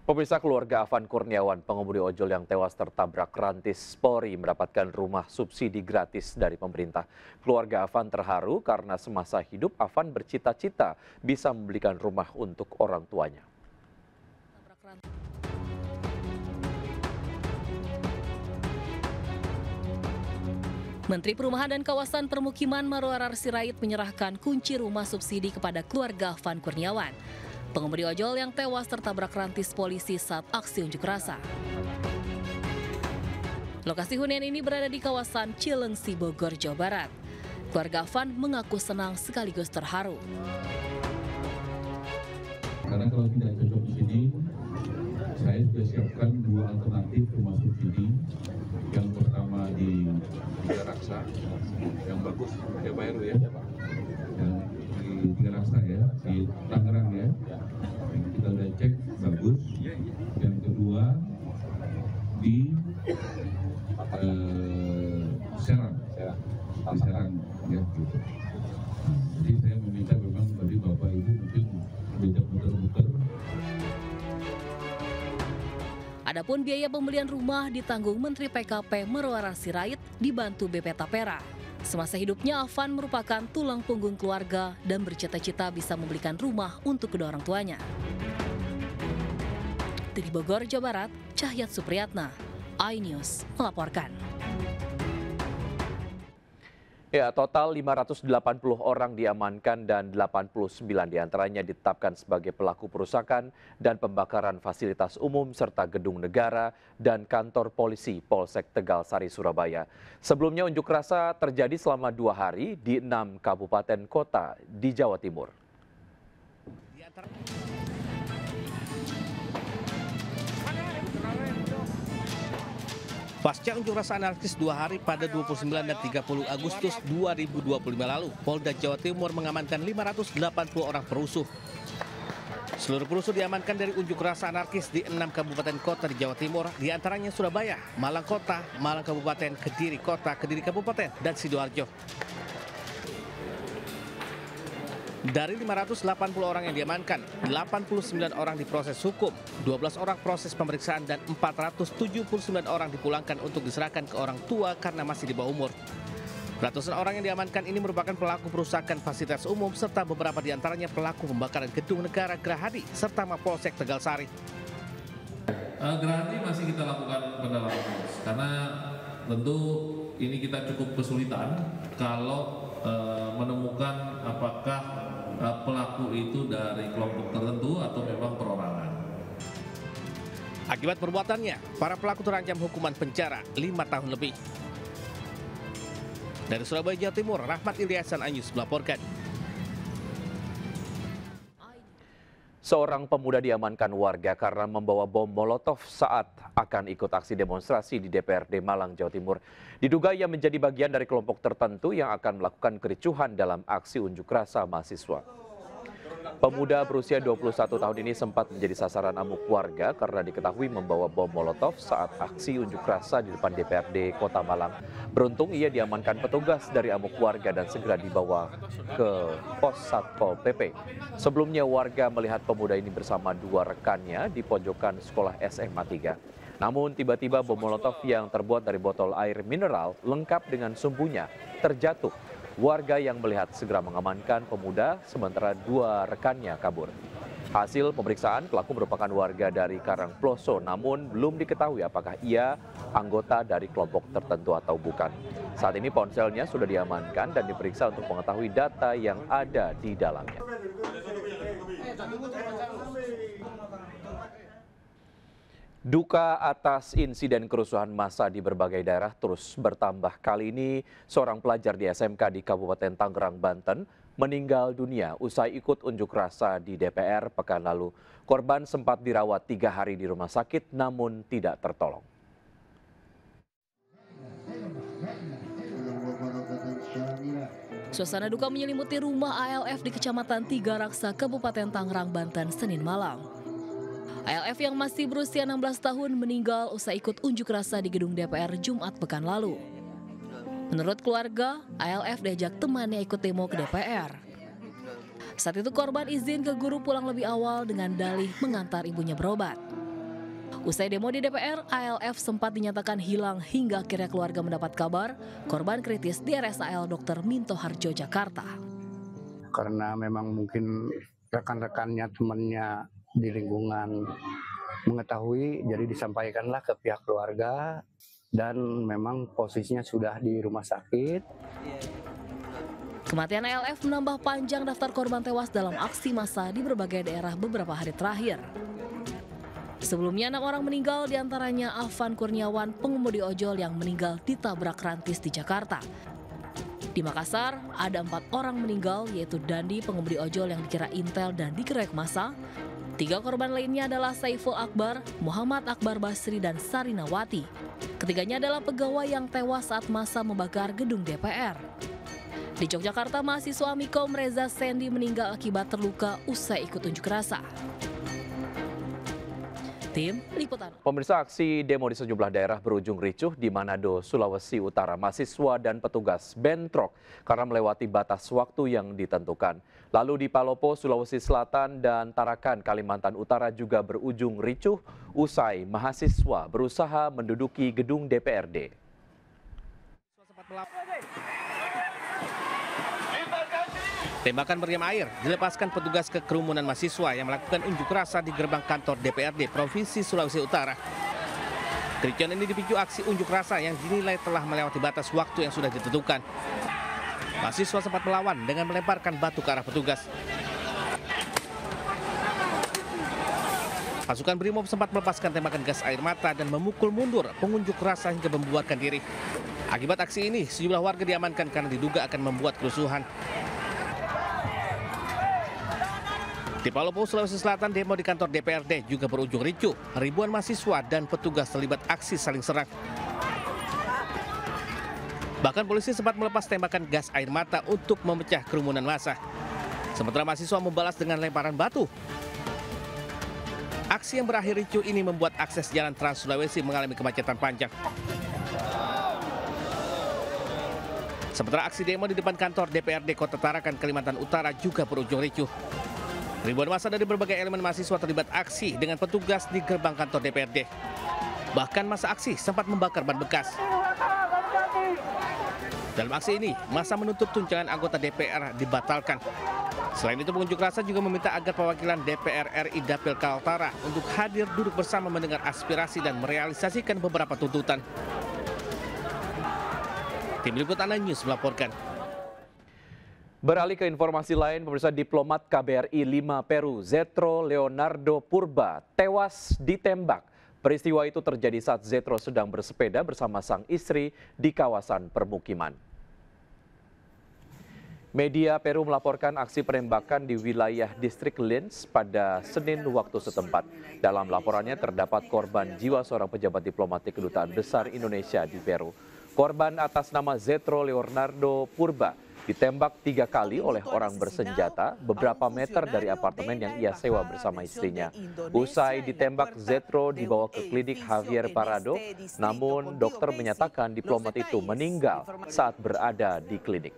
Pemirsa, keluarga Afan Kurniawan, pengemudi ojol yang tewas tertabrak rantis Polri mendapatkan rumah subsidi gratis dari pemerintah. Keluarga Afan terharu karena semasa hidup Afan bercita-cita bisa membelikan rumah untuk orang tuanya. Menteri Perumahan dan Kawasan Permukiman Marwarar Sirait menyerahkan kunci rumah subsidi kepada keluarga Afan Kurniawan, pengemudi ojol yang tewas tertabrak rantis polisi saat aksi unjuk rasa. Lokasi hunian ini berada di kawasan Cilengsi, Bogor, Jawa Barat. Keluarga Afan mengaku senang sekaligus terharu. Karena kalau tidak cocok di sini, saya sudah siapkan dua alternatif rumah subsidi. Yang pertama di Tiga Raksa, yang bagus, ya Pak Heru ya, yang di Tiga Raksa ya, di Tangerang ya, kita udah cek bagus. Yang kedua di Serang ya gitu. Jadi saya meminta memang dari Bapak Ibu mungkin tidak muter-muter. Adapun biaya pembelian rumah ditanggung Menteri PKP Marwarar Sirait dibantu BP Tapera. Semasa hidupnya Afan merupakan tulang punggung keluarga dan bercita-cita bisa membelikan rumah untuk kedua orang tuanya. Dari Bogor, Jawa Barat, Cahyat Supriyatna, iNews melaporkan. Ya, total 580 orang diamankan dan 89 diantaranya ditetapkan sebagai pelaku perusakan dan pembakaran fasilitas umum serta gedung negara dan kantor polisi Polsek Tegal Sari, Surabaya. Sebelumnya unjuk rasa terjadi selama 2 hari di 6 kabupaten kota di Jawa Timur. Pasca unjuk rasa anarkis 2 hari pada 29 dan 30 Agustus 2025 lalu, Polda Jawa Timur mengamankan 580 orang perusuh. Seluruh perusuh diamankan dari unjuk rasa anarkis di 6 kabupaten kota di Jawa Timur, diantaranya Surabaya, Malang Kota, Malang Kabupaten, Kediri Kota, Kediri Kabupaten, dan Sidoarjo. Dari 580 orang yang diamankan, 89 orang diproses hukum, 12 orang proses pemeriksaan, dan 479 orang dipulangkan untuk diserahkan ke orang tua karena masih di bawah umur. Ratusan orang yang diamankan ini merupakan pelaku perusakan fasilitas umum serta beberapa diantaranya pelaku pembakaran gedung negara Gerahadi serta Mapolsek Tegal Sari. Gerahadi masih kita lakukan pendalaman terus karena tentu ini kita cukup kesulitan kalau menemukan apakah pelaku itu dari kelompok tertentu atau memang perorangan. Akibat perbuatannya, para pelaku terancam hukuman penjara 5 tahun lebih. Dari Surabaya, Jawa Timur, Rahmat Ilyasan, iNews melaporkan. Seorang pemuda diamankan warga karena membawa bom Molotov saat akan ikut aksi demonstrasi di DPRD Malang, Jawa Timur. Diduga ia menjadi bagian dari kelompok tertentu yang akan melakukan kericuhan dalam aksi unjuk rasa mahasiswa. Pemuda berusia 21 tahun ini sempat menjadi sasaran amuk warga karena diketahui membawa bom Molotov saat aksi unjuk rasa di depan DPRD Kota Malang. Beruntung ia diamankan petugas dari amuk warga dan segera dibawa ke pos Satpol PP. Sebelumnya warga melihat pemuda ini bersama 2 rekannya di pojokan sekolah SMA 3. Namun tiba-tiba bom Molotov yang terbuat dari botol air mineral lengkap dengan sumbunya terjatuh. Warga yang melihat segera mengamankan pemuda sementara 2 rekannya kabur. Hasil pemeriksaan pelaku merupakan warga dari Karangploso namun belum diketahui apakah ia anggota dari kelompok tertentu atau bukan. Saat ini ponselnya sudah diamankan dan diperiksa untuk mengetahui data yang ada di dalamnya. Duka atas insiden kerusuhan massa di berbagai daerah terus bertambah. Kali ini seorang pelajar di SMK di Kabupaten Tangerang, Banten meninggal dunia usai ikut unjuk rasa di DPR pekan lalu. Korban sempat dirawat 3 hari di rumah sakit namun tidak tertolong. Suasana duka menyelimuti rumah ALF di Kecamatan Tiga Raksa, Kabupaten Tangerang, Banten, Senin malam. ALF yang masih berusia 16 tahun meninggal usai ikut unjuk rasa di gedung DPR Jumat pekan lalu. Menurut keluarga, ALF diajak temannya ikut demo ke DPR. Saat itu korban izin ke guru pulang lebih awal dengan dalih mengantar ibunya berobat. Usai demo di DPR, ALF sempat dinyatakan hilang hingga akhirnya keluarga mendapat kabar korban kritis di RSAL Dr. Minto Harjo, Jakarta. Karena memang mungkin rekan-rekannya, temannya di lingkungan mengetahui, jadi disampaikanlah ke pihak keluarga dan memang posisinya sudah di rumah sakit. Kematian ALF menambah panjang daftar korban tewas dalam aksi massa di berbagai daerah beberapa hari terakhir. Sebelumnya 6 orang meninggal, diantaranya Afan Kurniawan, pengemudi ojol yang meninggal ditabrak rantis di Jakarta. Di Makassar, ada 4 orang meninggal, yaitu Dandi, pengemudi ojol yang dikira intel dan dikeroyok massa. 3 korban lainnya adalah Saiful Akbar, Muhammad Akbar Basri, dan Sarinawati. Ketiganya adalah pegawai yang tewas saat massa membakar gedung DPR. Di Yogyakarta, mahasiswa Mikom Reza Sendi meninggal akibat terluka usai ikut unjuk rasa. Tim Liputan. Pemirsa, aksi demo di sejumlah daerah berujung ricuh di Manado, Sulawesi Utara. Mahasiswa dan petugas bentrok karena melewati batas waktu yang ditentukan. Lalu di Palopo, Sulawesi Selatan dan Tarakan, Kalimantan Utara juga berujung ricuh usai mahasiswa berusaha menduduki gedung DPRD. Tembakan meriam air dilepaskan petugas ke kerumunan mahasiswa yang melakukan unjuk rasa di gerbang kantor DPRD Provinsi Sulawesi Utara. Kericuan ini dipicu aksi unjuk rasa yang dinilai telah melewati batas waktu yang sudah ditentukan. Mahasiswa sempat melawan dengan melemparkan batu ke arah petugas. Pasukan Brimob sempat melepaskan tembakan gas air mata dan memukul mundur pengunjuk rasa hingga membuarkan diri. Akibat aksi ini, sejumlah warga diamankan karena diduga akan membuat kerusuhan. Di Palopo, Sulawesi Selatan, demo di kantor DPRD juga berujung ricuh. Ribuan mahasiswa dan petugas terlibat aksi saling serang. Bahkan polisi sempat melepas tembakan gas air mata untuk memecah kerumunan massa. Sementara mahasiswa membalas dengan lemparan batu. Aksi yang berakhir ricuh ini membuat akses jalan Trans Sulawesi mengalami kemacetan panjang. Sementara aksi demo di depan kantor DPRD Kota Tarakan, Kalimantan Utara juga berujung ricuh. Ribuan massa dari berbagai elemen mahasiswa terlibat aksi dengan petugas di gerbang kantor DPRD. Bahkan massa aksi sempat membakar ban bekas. Dalam aksi ini, massa menuntut tunjangan anggota DPR dibatalkan. Selain itu, pengunjuk rasa juga meminta agar perwakilan DPR RI Dapil Kaltara untuk hadir duduk bersama mendengar aspirasi dan merealisasikan beberapa tuntutan. Tim Liputan News melaporkan. Beralih ke informasi lain, pemirsa, diplomat KBRI 5 Peru, Zetro Leonardo Purba, tewas ditembak. Peristiwa itu terjadi saat Zetro sedang bersepeda bersama sang istri di kawasan permukiman. Media Peru melaporkan aksi penembakan di wilayah distrik Lins pada Senin waktu setempat. Dalam laporannya terdapat korban jiwa seorang pejabat diplomatik Kedutaan Besar Indonesia di Peru. Korban atas nama Zetro Leonardo Purba ditembak 3 kali oleh orang bersenjata beberapa meter dari apartemen yang ia sewa bersama istrinya. Usai ditembak, Zetro dibawa ke klinik Javier Parado, namun dokter menyatakan diplomat itu meninggal saat berada di klinik.